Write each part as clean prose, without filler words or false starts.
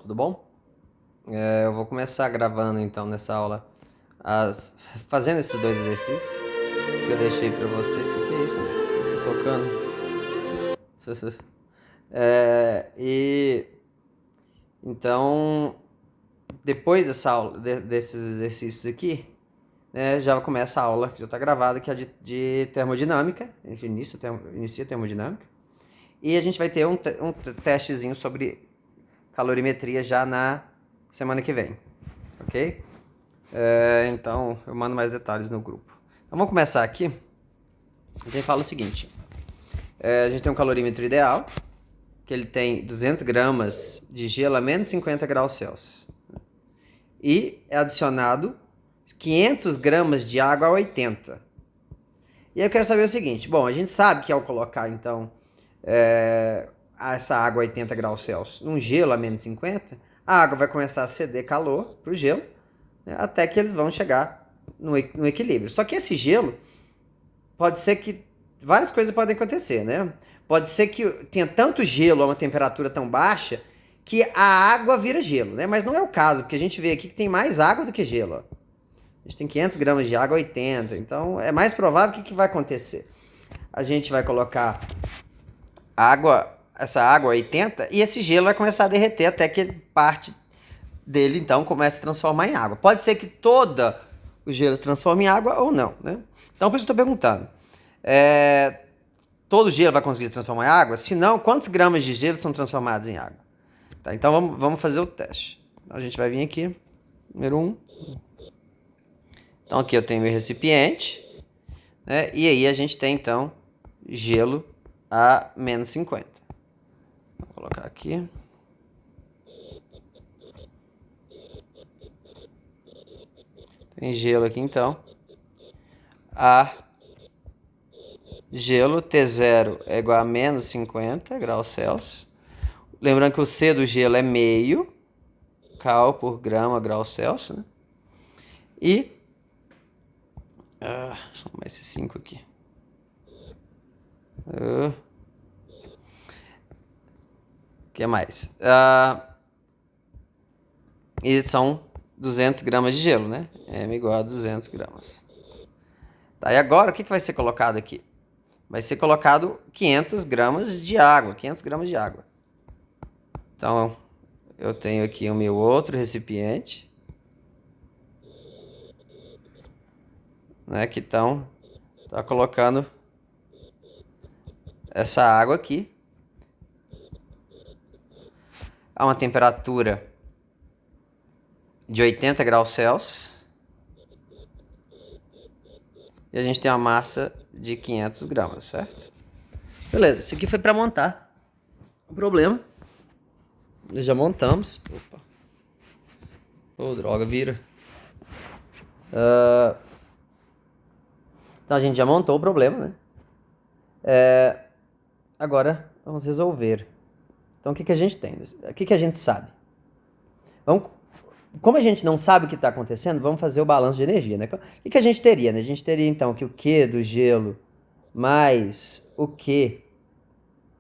Tudo bom? Eu vou começar gravando então nessa aula, fazendo esses dois exercícios que eu deixei pra vocês. O que é isso, mano? Tô tocando. E então, depois dessa aula, desses exercícios aqui, né, já começa a aula que já está gravada, que é de termodinâmica. A gente inicia a termodinâmica. E a gente vai ter um testezinho sobre calorimetria já na semana que vem, ok? Então, eu mando mais detalhes no grupo. Então, vamos começar aqui. A gente fala o seguinte. A gente tem um calorímetro ideal, que ele tem 200 gramas de gelo a menos 50 graus Celsius. E é adicionado 500 gramas de água a 80. E aí eu quero saber o seguinte. Bom, a gente sabe que ao colocar, então, essa água a 80 graus Celsius num gelo a menos 50, a água vai começar a ceder calor para o gelo, né, até que eles vão chegar no equilíbrio. Só que esse gelo, pode ser que várias coisas podem acontecer, né? Pode ser que tenha tanto gelo a uma temperatura tão baixa que a água vira gelo, né? Mas não é o caso, porque a gente vê aqui que tem mais água do que gelo. Ó. A gente tem 500 gramas de água, 80. Então é mais provável que vai acontecer. A gente vai colocar essa água 80, e esse gelo vai começar a derreter até que parte dele então comece a se transformar em água. Pode ser que todo o gelo se transforme em água ou não, né? Então por isso eu estou perguntando. Todo gelo vai conseguir se transformar em água? Se não, quantos gramas de gelo são transformados em água? Tá, então vamos fazer o teste. A gente vai vir aqui, número 1. Então aqui eu tenho meu recipiente, né? E aí a gente tem então gelo a menos 50. Vou colocar aqui. Tem gelo aqui então. Gelo T0 é igual a menos 50 graus Celsius. Lembrando que o C do gelo é meio cal por grama grau Celsius, né? E vamos arrumar esse 5 aqui. O que mais? E são 200 gramas de gelo, né? M igual a 200 gramas. Tá, e agora o que vai ser colocado aqui? Vai ser colocado 500 gramas de água. 500 gramas de água. Então, eu tenho aqui o meu outro recipiente, né? Que tá colocando essa água aqui a uma temperatura de 80 graus Celsius. E a gente tem uma massa de 500 gramas, certo? Beleza, isso aqui foi para montar. O problema, já montamos. Opa. Ô, droga, vira. Então a gente já montou o problema, né? Agora vamos resolver. Então o que a gente tem? O que a gente sabe? Como a gente não sabe o que está acontecendo, vamos fazer o balanço de energia, né? O que a gente teria, né? A gente teria então que o Q do gelo mais o Q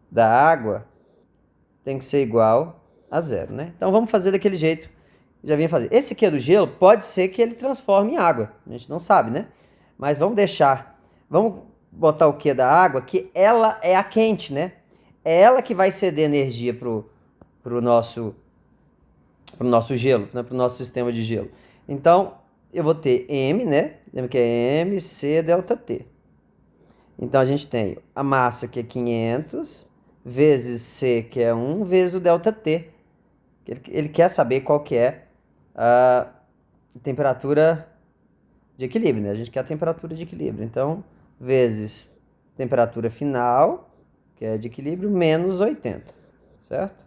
da água tem que ser igual a zero, né? Então vamos fazer daquele jeito que já vinha fazer. Esse Q do gelo pode ser que ele transforme em água. A gente não sabe, né? Mas vamos botar o Q da água, que ela é a quente, né? É ela que vai ceder energia pro nosso gelo, né? Pro nosso sistema de gelo. Então, eu vou ter M, né? Lembra que é MC delta T. Então, a gente tem a massa, que é 500, vezes C, que é 1, vezes o delta T. Ele quer saber qual que é a temperatura de equilíbrio, né? A gente quer a temperatura de equilíbrio. Então, vezes temperatura final, que é de equilíbrio, menos 80, certo?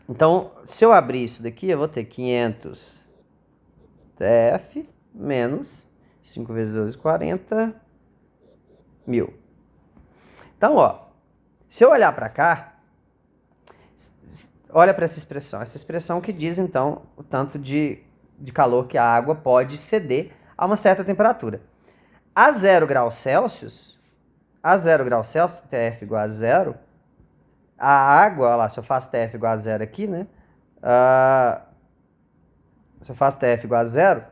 Então, se eu abrir isso daqui, eu vou ter 500 TF menos 5 vezes 12, 40 mil. Então, ó, se eu olhar para cá, olha para essa expressão que diz, então, o tanto de calor que a água pode ceder a uma certa temperatura. A 0 graus Celsius, TF igual a zero, a água, olha lá, se eu faço TF igual a zero aqui, né? Ah, se eu faço TF igual a zero,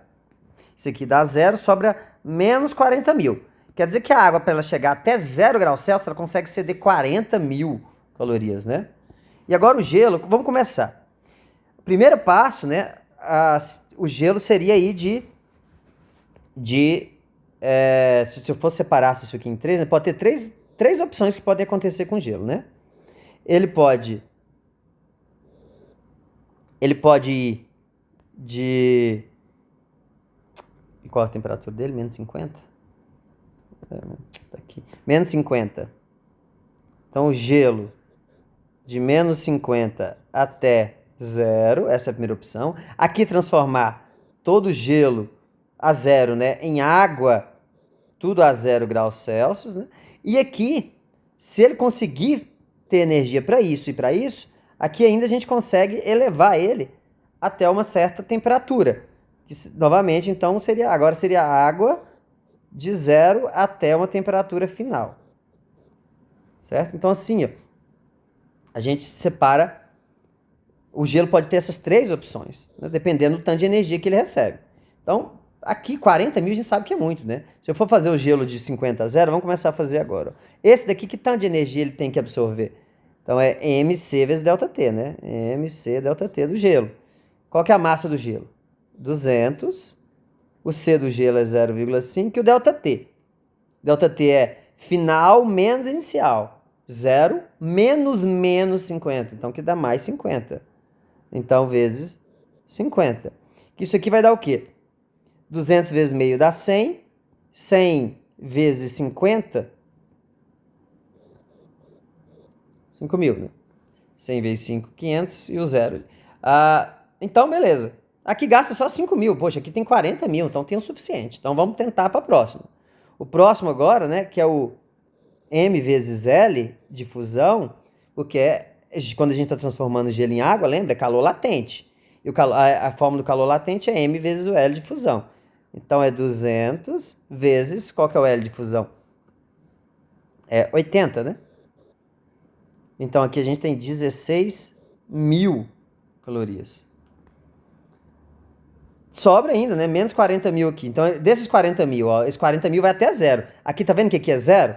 isso aqui dá zero, sobra menos 40 mil. Quer dizer que a água, para ela chegar até 0 graus Celsius, ela consegue ceder 40 mil calorias, né? E agora o gelo, vamos começar. O primeiro passo, né? O gelo seria aí se eu fosse separar isso aqui em três, né, pode ter três opções que podem acontecer com gelo, né? Ele pode ir de... Qual a temperatura dele? Menos 50? Tá aqui. Menos 50. Então o gelo de menos 50 até zero, essa é a primeira opção. Aqui transformar todo o gelo a zero, né, em água, tudo a 0 graus Celsius, né? E aqui, se ele conseguir ter energia para isso e para isso, aqui ainda a gente consegue elevar ele até uma certa temperatura. Que, novamente, então, agora seria água de 0 até uma temperatura final. Certo? Então, assim, ó, a gente separa. O gelo pode ter essas três opções, né, dependendo do tanto de energia que ele recebe. Então, aqui 40 mil a gente sabe que é muito, né? Se eu for fazer o gelo de 50 a 0, vamos começar a fazer agora. Esse daqui, que tanto de energia ele tem que absorver? Então é mc vezes ΔT, né? mc ΔT do gelo. Qual que é a massa do gelo? 200. O C do gelo é 0,5 e o ΔT. ΔT é final menos inicial. 0 menos 50. Então, que dá mais 50. Então, vezes 50. Isso aqui vai dar o quê? 200 vezes meio dá 100. 100 vezes 50, 5 mil, né? 100 vezes 5, 500 e o zero. Então, beleza. Aqui gasta só 5 mil. Poxa, aqui tem 40 mil, então tem o suficiente. Então, vamos tentar para a próxima. O próximo agora, né, que é o M vezes L de fusão, porque quando a gente está transformando gelo em água, lembra? É calor latente. E a fórmula do calor latente é M vezes o L de fusão. Então é 200 vezes... Qual que é o L de fusão? É 80, né? Então aqui a gente tem 16 mil calorias. Sobra ainda, né? Menos 40 mil aqui. Então, desses 40 mil, ó, esse 40 mil vai até zero. Aqui, tá vendo que aqui é zero?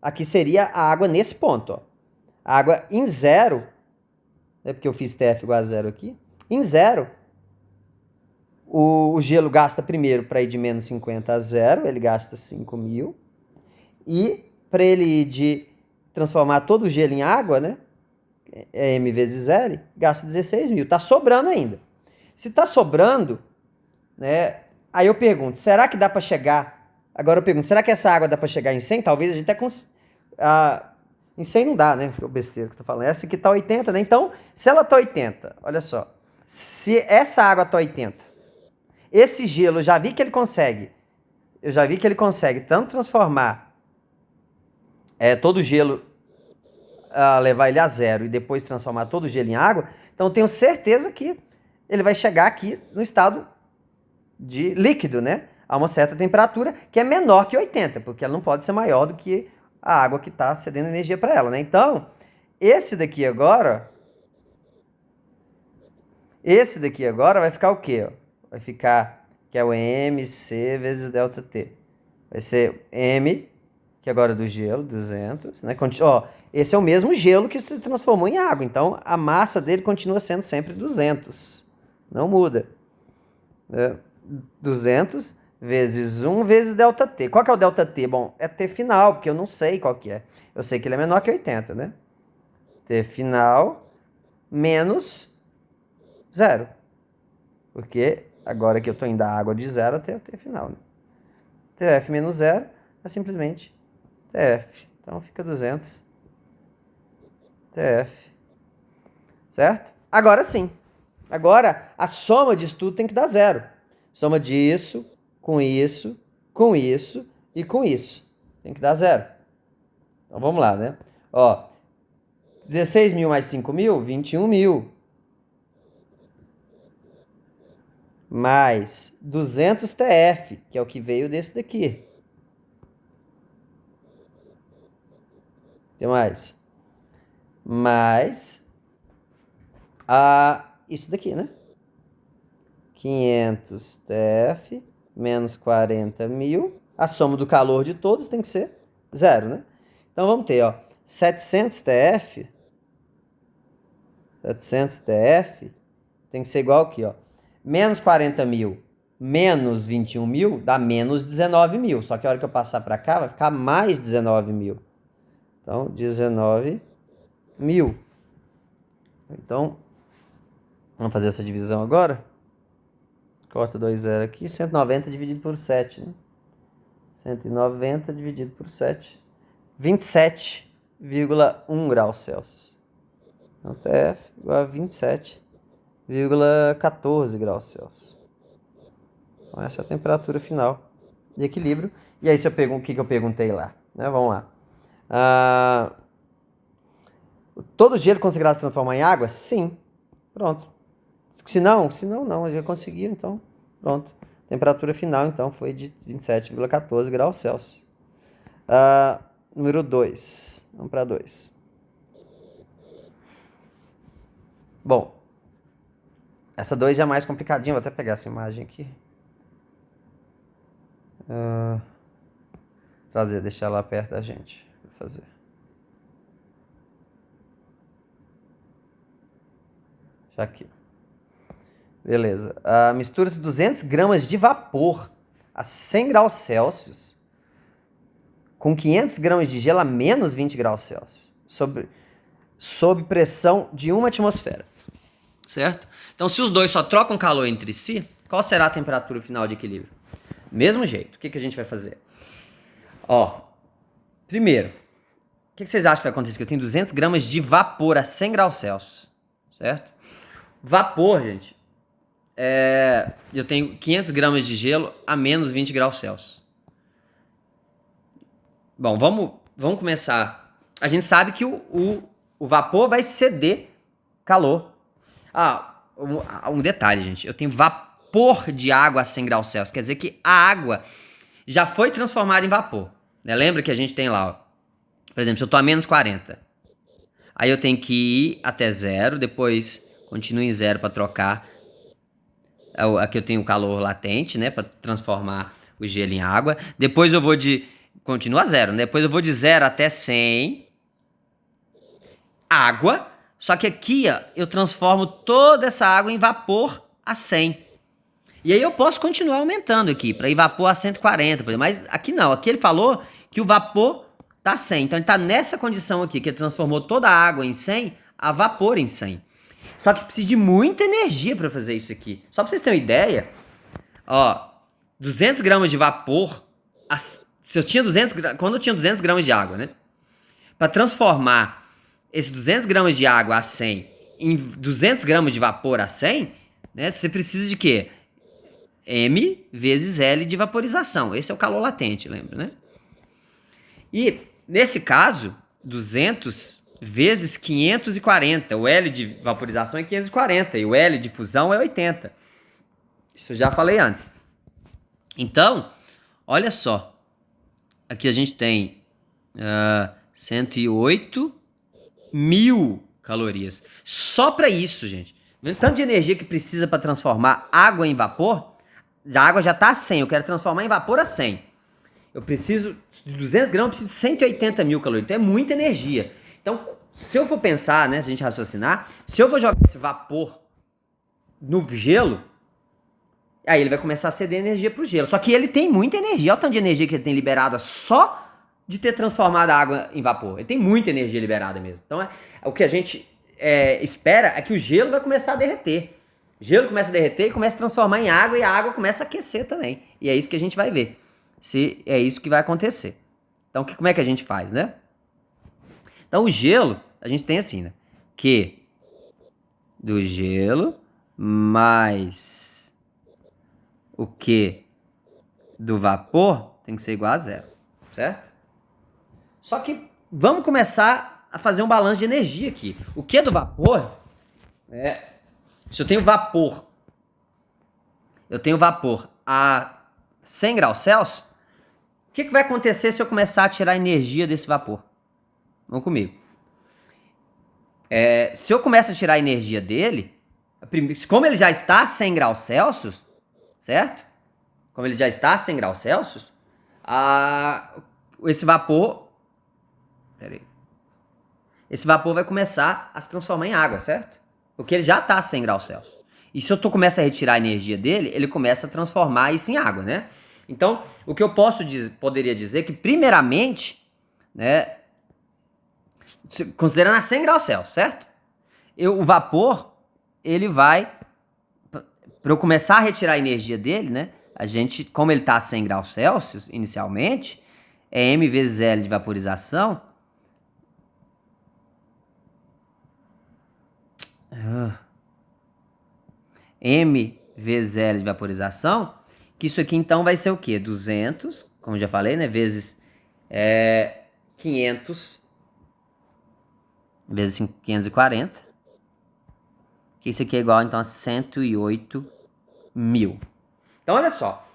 Aqui seria a água nesse ponto, ó. A água em zero, é porque eu fiz TF igual a zero aqui. Em zero, o gelo gasta primeiro para ir de menos 50 a zero, ele gasta 5 mil. E para ele ir de transformar todo o gelo em água, né? É M vezes L, gasta 16 mil. Tá sobrando ainda. Se tá sobrando, né? Aí eu pergunto, será que dá para chegar... Agora eu pergunto, será que essa água dá para chegar em 100? Talvez a gente até... Em 100 não dá, né? Foi o besteira que eu tô falando. Essa aqui tá 80, né? Então, se ela tá 80, olha só. Se essa água tá 80, esse gelo, eu já vi que ele consegue. Eu já vi que ele consegue tanto transformar todo o gelo, levar ele a zero e depois transformar todo o gelo em água. Então, eu tenho certeza que ele vai chegar aqui no estado de líquido, né? A uma certa temperatura que é menor que 80, porque ela não pode ser maior do que a água que está cedendo energia para ela, né? Então, esse daqui agora vai ficar o quê? Vai ficar, que é o MC vezes ΔT. Vai ser M, que agora é do gelo, 200, né? Ó, esse é o mesmo gelo que se transformou em água, então a massa dele continua sendo sempre 200. Não muda. 200 vezes 1 vezes ΔT. Qual que é o ΔT? Bom, é T final, porque eu não sei qual que é. Eu sei que ele é menor que 80, né? T final menos 0. Porque agora que eu estou indo da água de 0 até o T final, né? TF menos 0 é simplesmente TF. Então fica 200 TF. Certo? Agora sim. Agora a soma disso tudo tem que dar 0. Soma disso, com isso, com isso e com isso. Tem que dar 0. Então vamos lá, né? Ó, 16 mil mais 5 mil, 21 mil. Mais 200 TF, que é o que veio desse daqui. Tem mais. mais isso daqui, né? 500 TF menos 40.000. A soma do calor de todos tem que ser 0, né? Então vamos ter, ó, 700 TF. 700 TF tem que ser igual aqui, ó. Menos 40.000 menos 21.000 dá menos 19.000. Só que a hora que eu passar para cá vai ficar mais 19.000. Então, 19.000. Então, vamos fazer essa divisão agora. Corta 2 0 aqui. 190 dividido por 7, né? 190 dividido por 7. 27,1 graus Celsius. Então, TF igual a 27,14 graus Celsius. Então, essa é a temperatura final de equilíbrio. E aí, se eu pergunto, o que eu perguntei lá? Né? Vamos lá. Todo gelo conseguirá se transformar em água? Sim. Pronto. Se não, não. Eu já consegui, então. Pronto. Temperatura final, então, foi de 27,14 graus Celsius. Número 2. Vamos para 2. Bom. Essa 2 já é mais complicadinha. Vou até pegar essa imagem aqui. Deixar lá perto da gente. Vou fazer. Já aqui. Beleza. Mistura-se 200 gramas de vapor a 100 graus Celsius com 500 gramas de gelo a menos 20 graus Celsius. Sob pressão de 1 atmosfera. Certo? Então, se os dois só trocam calor entre si, qual será a temperatura final de equilíbrio? Mesmo jeito. O que a gente vai fazer? Ó, primeiro, o que vocês acham que vai acontecer? Eu tenho 200 gramas de vapor a 100 graus Celsius. Certo? Vapor, gente, eu tenho 500 gramas de gelo a menos 20 graus Celsius. Bom, vamos começar. A gente sabe que o vapor vai ceder calor. Um detalhe, gente. Eu tenho vapor de água a 100 graus Celsius. Quer dizer que a água já foi transformada em vapor. Né? Lembra que a gente tem lá, ó, por exemplo, se eu estou a menos 40. Aí eu tenho que ir até 0, depois continuo em 0 para trocar. Aqui eu tenho o calor latente, né, para transformar o gelo em água. Depois eu vou continua 0, né? Depois eu vou de 0 até 100. Água. Só que aqui, ó, eu transformo toda essa água em vapor a 100. E aí eu posso continuar aumentando aqui, para ir vapor a 140, por exemplo. Mas aqui não, aqui ele falou que o vapor tá 100. Então ele tá nessa condição aqui, que ele transformou toda a água em 100 a vapor em 100. Só que precisa de muita energia para fazer isso aqui. Só para vocês terem uma ideia, ó, 200 gramas de vapor, se eu tinha 200, quando eu tinha 200 gramas de água, né? Para transformar esses 200 gramas de água a 100 em 200 gramas de vapor a 100, né? Você precisa de quê? M vezes L de vaporização. Esse é o calor latente, lembra, né? E, nesse caso, 200 vezes 540. O L de vaporização é 540 e o L de fusão é 80. Isso eu já falei antes. Então, olha só. Aqui a gente tem 108.000 calorias. Só para isso, gente. Vendo tanto de energia que precisa para transformar água em vapor, a água já está a 100. Eu quero transformar em vapor a 100. Eu preciso de 200 gramas, eu preciso de 180.000 calorias. Então é muita energia. Então, se eu for pensar, né, se a gente raciocinar, se eu for jogar esse vapor no gelo, aí ele vai começar a ceder energia pro gelo. Só que ele tem muita energia. Olha o tanto de energia que ele tem liberada só de ter transformado a água em vapor. Ele tem muita energia liberada mesmo. Então, o que a gente espera é que o gelo vai começar a derreter. O gelo começa a derreter e começa a transformar em água e a água começa a aquecer também. E é isso que a gente vai ver. Se é isso que vai acontecer. Então, como é que a gente faz, né? Então, o gelo, a gente tem assim, né? Q do gelo mais o Q do vapor tem que ser igual a 0, certo? Só que vamos começar a fazer um balanço de energia aqui. O Q do vapor se eu tenho vapor a 100 graus Celsius, o que vai acontecer se eu começar a tirar energia desse vapor? Vamos comigo. Se eu começo a tirar a energia dele, como ele já está a 100 graus Celsius, certo? Como ele já está a 100 graus Celsius, esse vapor... Peraí. Esse vapor vai começar a se transformar em água, certo? Porque ele já está a 100 graus Celsius. E se eu começo a retirar a energia dele, ele começa a transformar isso em água, né? Então, o que eu poderia dizer que, primeiramente, né, considerando a 100 graus Celsius, certo? O vapor, ele vai... Para eu começar a retirar a energia dele, né? A gente, como ele está a 100 graus Celsius, inicialmente, é M vezes L de vaporização. M vezes L de vaporização, que isso aqui então vai ser o quê? 200, como já falei, né? Vezes 500, vezes 540, que isso aqui é igual então a 108 mil. Então olha só,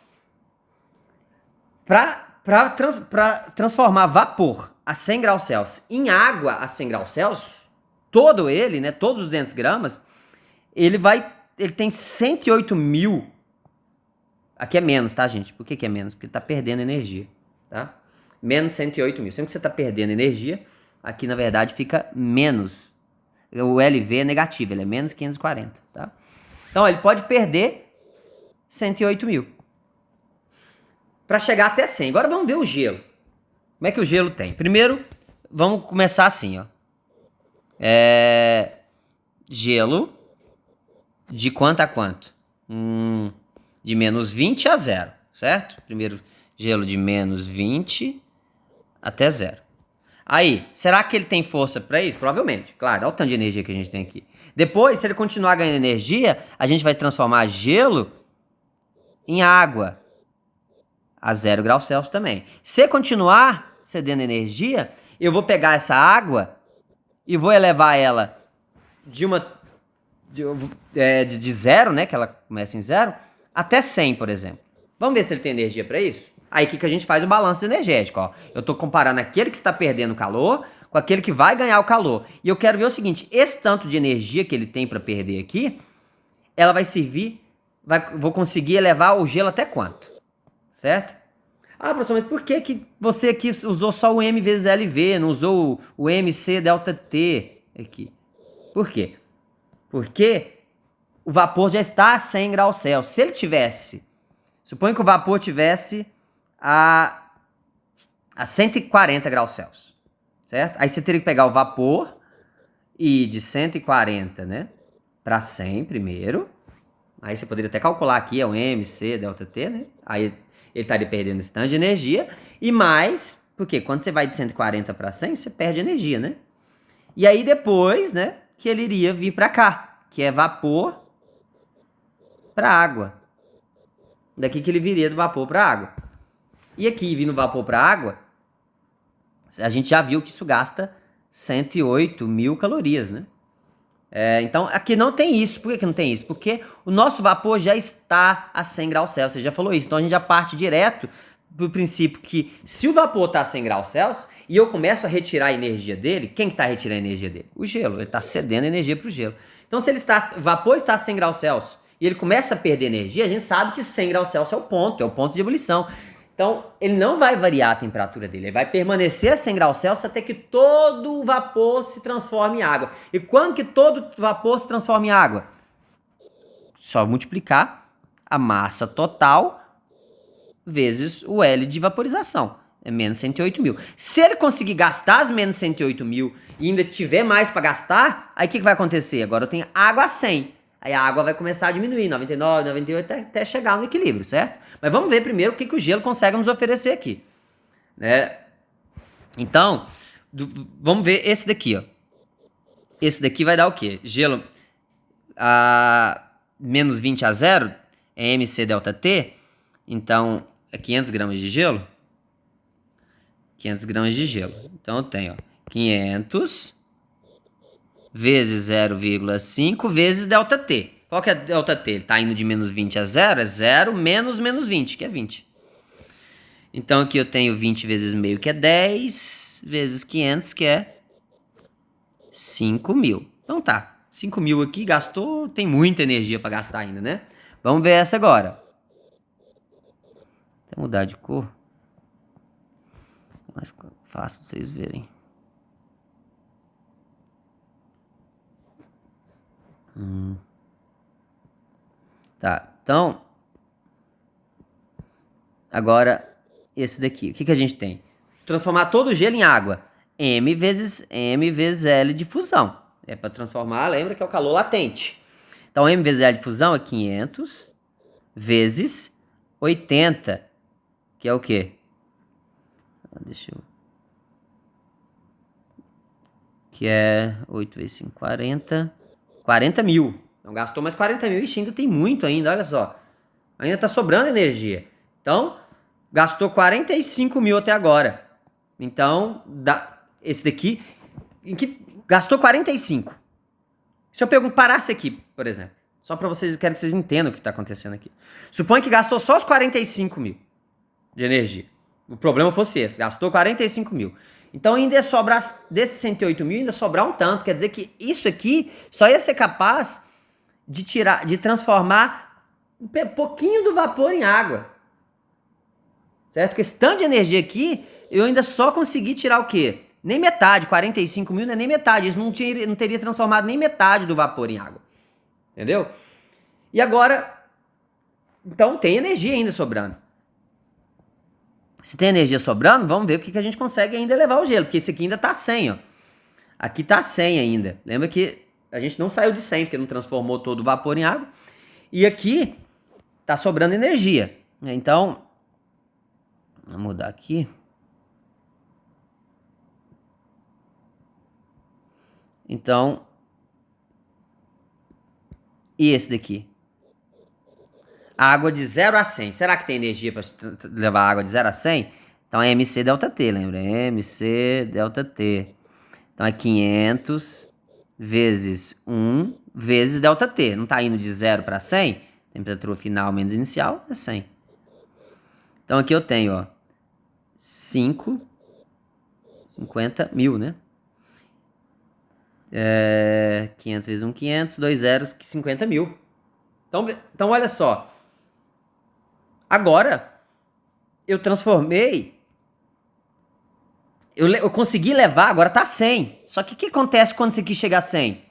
para transformar vapor a 100 graus Celsius em água a 100 graus Celsius, todo ele, né, todos os 200 gramas, ele tem 108 mil. Aqui é menos, tá, gente? Por que é menos? Porque tá perdendo energia, tá? Menos 108 mil. Sempre que você tá perdendo energia, aqui na verdade fica menos. O LV é negativo, ele é menos 540, tá? Então ele pode perder 108 mil para chegar até 100. Agora vamos ver o gelo. Como é que o gelo tem? Primeiro, vamos começar assim, ó. Gelo de quanto a quanto? De menos 20 a 0, certo? Primeiro gelo de menos 20 até 0. Aí, será que ele tem força para isso? Provavelmente, claro, olha o tanto de energia que a gente tem aqui. Depois, se ele continuar ganhando energia, a gente vai transformar gelo em água a 0 graus Celsius também. Se continuar cedendo energia, eu vou pegar essa água e vou elevar ela de 0, né, que ela começa em 0, até 100, por exemplo. Vamos ver se ele tem energia para isso? Aí o que a gente faz? O balanço energético, ó. Eu estou comparando aquele que está perdendo calor com aquele que vai ganhar o calor. E eu quero ver o seguinte, esse tanto de energia que ele tem para perder aqui, ela vai servir, vou conseguir elevar o gelo até quanto? Certo? Ah, professor, mas por que você aqui usou só o M vezes LV, não usou o MC delta T aqui? Por quê? Porque o vapor já está a 100 graus Celsius. Se ele tivesse, suponha que o vapor tivesse a 140 graus Celsius, certo? Aí você teria que pegar o vapor e de 140, né, para 100 primeiro. Aí você poderia até calcular aqui, é o MC delta T, né? Aí ele estaria perdendo esse tanto de energia. E mais, porque quando você vai de 140 para 100, você perde energia, né? E aí depois, né, que ele iria vir para cá, que é vapor para água. Daqui que ele viria do vapor para água. E aqui, vindo vapor para água, a gente já viu que isso gasta 108 mil calorias, né? Então, aqui não tem isso. Por que não tem isso? Porque o nosso vapor já está a 100 graus Celsius. Você já falou isso. Então, a gente já parte direto do princípio que se o vapor está a 100 graus Celsius e eu começo a retirar a energia dele, quem que está retirando a energia dele? O gelo. Ele está cedendo energia para o gelo. Então, se o vapor está a 100 graus Celsius e ele começa a perder energia, a gente sabe que 100 graus Celsius é o ponto de ebulição. Então, ele não vai variar a temperatura dele, ele vai permanecer a 100 graus Celsius até que todo o vapor se transforme em água. E quando que todo vapor se transforma em água? Só multiplicar a massa total vezes o L de vaporização. É menos 108 mil. Se ele conseguir gastar as menos 108 mil e ainda tiver mais para gastar, aí o que vai acontecer? Agora eu tenho água a 100. Aí a água vai começar a diminuir, 99, 98, até chegar no equilíbrio, certo? Mas vamos ver primeiro o que o gelo consegue nos oferecer aqui, né? Então, vamos ver esse daqui, ó. Esse daqui vai dar o quê? Gelo a menos 20 a 0 é MC delta T. Então, é 500 gramas de gelo. 500 gramas de gelo. Então, eu tenho, ó, 500 vezes 0,5 vezes delta T. Qual que é delta T? Ele está indo de menos 20 a 0, é 0 menos menos 20, que é 20. Então aqui eu tenho 20 vezes meio, que é 10, vezes 500, que é 5.000. Então tá, 5.000 aqui, gastou, tem muita energia para gastar ainda, né? Vamos ver essa agora. Vou mudar de cor. Mais fácil vocês verem. Tá, então... Agora, esse daqui. O que a gente tem? Transformar todo o gelo em água. M vezes L de fusão. É para transformar, lembra que é o calor latente. Então, M vezes L de fusão é 500 vezes 80. Que é o quê? Deixa eu... Que é 8 vezes 5, 40. 40 mil. Então, gastou mais 40 mil. Ixi, ainda tem muito ainda, olha só. Ainda tá sobrando energia. Então, gastou 45 mil até agora. Então, esse daqui, gastou 45. Se eu parasse aqui, por exemplo, só para vocês, quero que vocês entendam o que está acontecendo aqui. Suponha que gastou só os 45 mil de energia. O problema fosse esse, gastou 45 mil. Então, ainda ia sobrar, desses 108 mil, ainda sobrar um tanto. Quer dizer que isso aqui só ia ser capaz de transformar um pouquinho do vapor em água. Certo? Com esse tanto de energia aqui, eu ainda só consegui tirar o quê? Nem metade, 45 mil não é nem metade. Isso não teria transformado nem metade do vapor em água. Entendeu? E agora, então tem energia ainda sobrando. Se tem energia sobrando, vamos ver o que a gente consegue ainda elevar o gelo. Porque esse aqui ainda tá 100, ó. Aqui tá 100 ainda. Lembra que a gente não saiu de 100, porque não transformou todo o vapor em água. E aqui tá sobrando energia. Então... Vou mudar aqui. Então, e esse daqui? Água de 0 a 100. Será que tem energia para levar água de 0 a 100? Então é MC delta T, lembra? MC delta T. Então é 500 vezes 1 vezes delta T. Não está indo de 0 para 100? Temperatura final menos inicial é 100. Então aqui eu tenho, ó, 50 mil, né? 500 vezes 1, 500, 2 zeros, 50 mil. Então olha só. Agora, eu transformei... Eu consegui levar, agora tá 100. Só que o que acontece quando esse aqui chega a 100?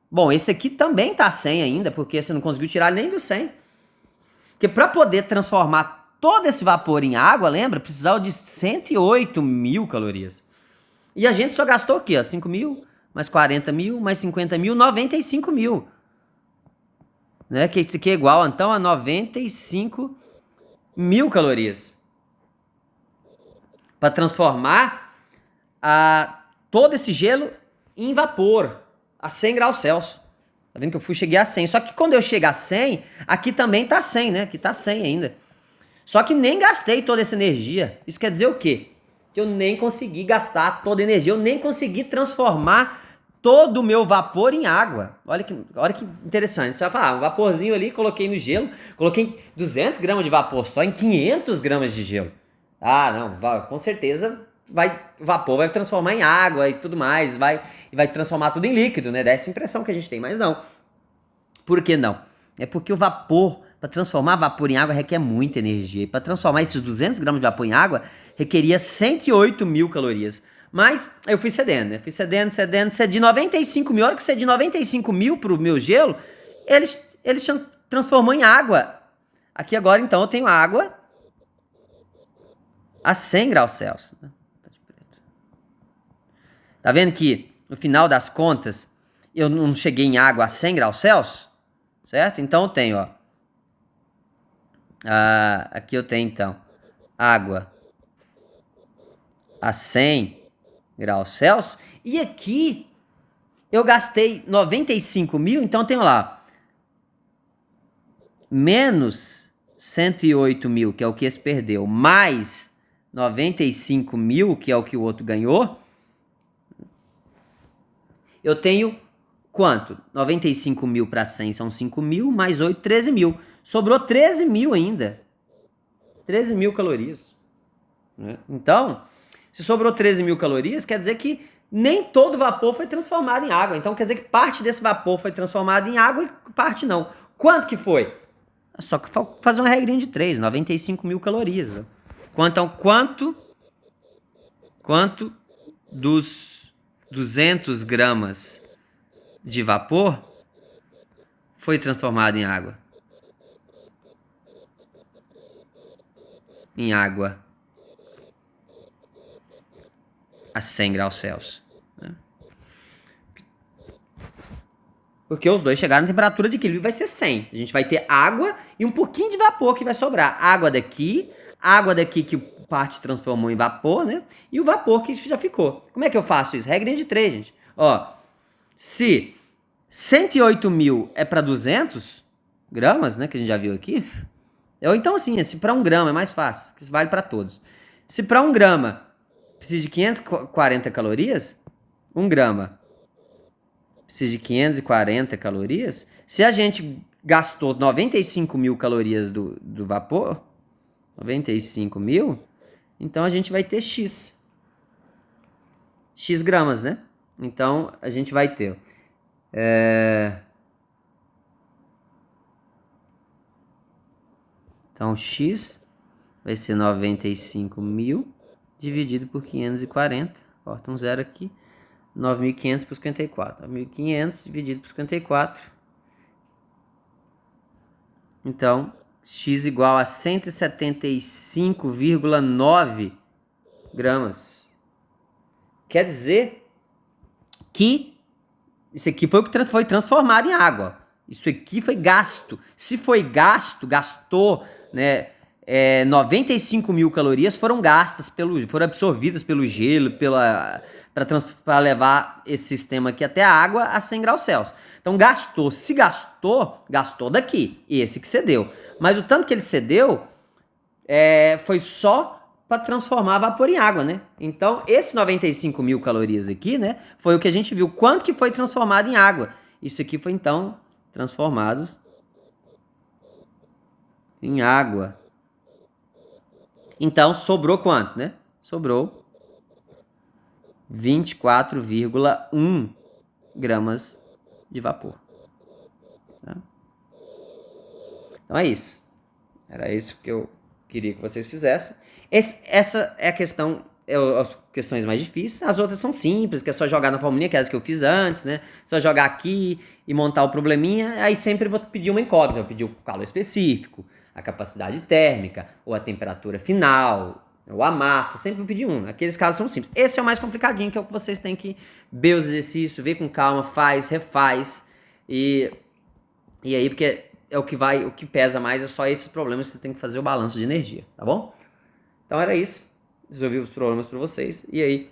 Bom, esse aqui também tá 100 ainda, porque você não conseguiu tirar nem do 100. Porque para poder transformar todo esse vapor em água, lembra? Precisava de 108 mil calorias. E a gente só gastou aqui, ó, 5 mil, mais 40 mil, mais 50 mil, 95 mil. Né? Que isso aqui é igual, então, a 95 mil calorias. Para transformar todo esse gelo em vapor, a 100 graus Celsius. Tá vendo que eu cheguei a 100. Só que quando eu chegar a 100, aqui também tá 100, né? Aqui tá 100 ainda. Só que nem gastei toda essa energia. Isso quer dizer o quê? Que eu nem consegui gastar toda a energia. Eu nem consegui transformar todo o meu vapor em água. Olha que interessante. Você vai falar, um vaporzinho ali, coloquei no gelo. Coloquei 200 gramas de vapor só em 500 gramas de gelo. Ah, não. Com certeza o vapor vai transformar em água e tudo mais. Vai transformar tudo em líquido, né? Dá essa impressão que a gente tem. Mas não. Por que não? É porque o vapor... Para transformar vapor em água requer muita energia. E para transformar esses 200 gramas de vapor em água, requeria 108 mil calorias. Mas eu fui cedendo, né? Fui cedendo. Cedi 95 mil. A hora que eu cedi 95 mil para o meu gelo, eles transformou em água. Aqui agora, então, eu tenho água a 100 graus Celsius. Tá vendo que, no final das contas, eu não cheguei em água a 100 graus Celsius? Certo? Então eu tenho, ó. Aqui eu tenho, então, água a 100 graus Celsius. E aqui eu gastei 95 mil, então eu tenho lá menos 108 mil, que é o que esse perdeu, mais 95 mil, que é o que o outro ganhou. Eu tenho quanto? 95 mil para 100 são 5 mil, mais 8, 13 mil. Sobrou 13 mil ainda. 13 mil calorias. Né? Então, se sobrou 13 mil calorias, quer dizer que nem todo vapor foi transformado em água. Então quer dizer que parte desse vapor foi transformado em água e parte não. Quanto que foi? Só que fazer uma regrinha de 3, 95 mil calorias. Né? Quanto dos 200 gramas de vapor foi transformado em água? Em água a 100 graus Celsius. Né? Porque os dois chegaram na temperatura de equilíbrio, vai ser 100. A gente vai ter água e um pouquinho de vapor que vai sobrar. Água daqui que parte transformou em vapor, né? E o vapor que já ficou. Como é que eu faço isso? Regrinha de 3, gente. Ó, se 108 mil é para 200 gramas, né? Que a gente já viu aqui. Ou então assim, se para 1 grama é mais fácil, que isso vale para todos. Se para 1 grama precisa de 540 calorias, 1 grama precisa de 540 calorias. Se a gente gastou 95 mil calorias do vapor, 95 mil, então a gente vai ter X gramas, né? Então a gente vai ter então X vai ser 95 mil dividido por 540, corta um zero aqui, 9.500 por 54. 9.500 dividido por 54. Então, X igual a 175,9 gramas. Quer dizer que isso aqui foi o que foi transformado em água. Isso aqui foi gasto. Se foi gastou, né? 95 mil calorias foram gastas, foram absorvidas pelo gelo, para levar esse sistema aqui até a água a 100 graus Celsius. Então gastou. Se gastou daqui. Esse que cedeu. Mas o tanto que ele cedeu foi só para transformar vapor em água, né? Então, esse 95 mil calorias aqui, né? Foi o que a gente viu. Quanto que foi transformado em água? Isso aqui foi, então, transformado em água. Então, sobrou quanto, né? Sobrou 24,1 gramas de vapor. Tá? Então é isso. Era isso que eu queria que vocês fizessem. Essa é a questão, as questões mais difíceis. As outras são simples, que é só jogar na formulinha, que é as que eu fiz antes, né? Só jogar aqui e montar o probleminha. Aí sempre vou pedir uma incógnita. Eu vou pedir o calor específico, a capacidade térmica, ou a temperatura final, ou a massa. Sempre vou pedir um. Aqueles casos são simples. Esse é o mais complicadinho, que é o que vocês têm que ver os exercícios, ver com calma, faz, refaz. E aí, porque o que pesa mais é só esses problemas que você tem que fazer o balanço de energia, tá bom? Então era isso. Resolvi os problemas para vocês. E aí,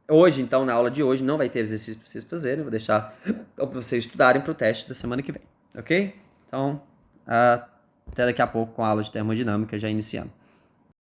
hoje, então, na aula de hoje, não vai ter exercício para vocês fazerem. Vou deixar para vocês estudarem para o teste da semana que vem, ok? Então, até daqui a pouco com a aula de termodinâmica já iniciando.